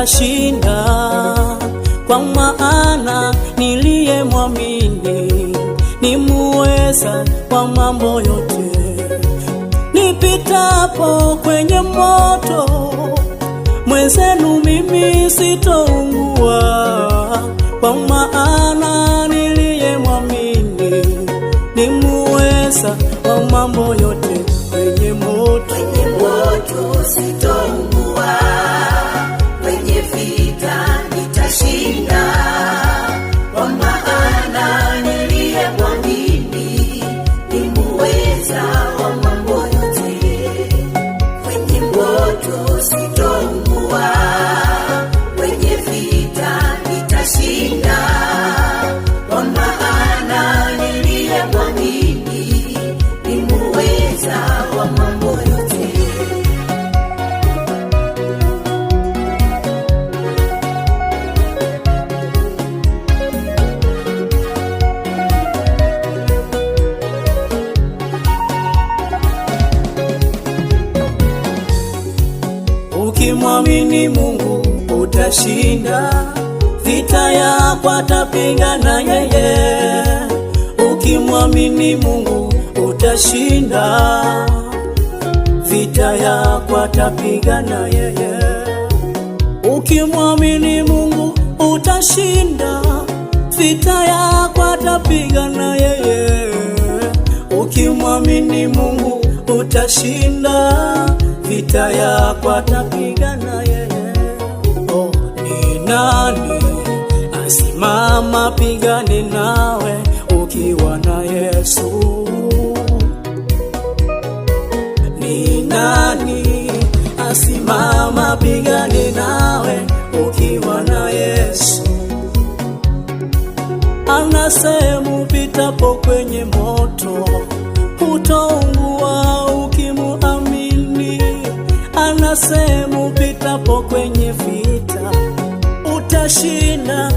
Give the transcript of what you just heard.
utashinda, kwa maana niliyemwamini ni muweza wa mambo yote. Nipitapo kwenye moto, mwenzenu mimi sitoungua, kwa maana niliyemwamini ni muweza wa mambo yote. Kwenye moto sitoungua, kwenye vita nitashinda, kwa maana niliyemwamini ni muweza wa mambo yote. Kwenye moto sitoungua, kwenye vita nitashinda, kwa maana niliyemwamini ni muweza wa mambo yote. Ukimwamini Mungu utashinda, vita yako atapigana yeye. Ukimwamini Mungu utashinda, vita yako atapigana yeye. Ukimwamini Mungu utashinda, vita yako atapigana yeye. Ukimwamini Mungu utashinda, vita yako atapigana yeye. Oh, ni nani asimama pigane nawe ukiwa na Yesu? Ni nani asimama pigane nawe ukiwa na Yesu? Anasema upitapo kwenye moto hutaungua ukimuamini. Anasema upitapo kwenye vita utashinda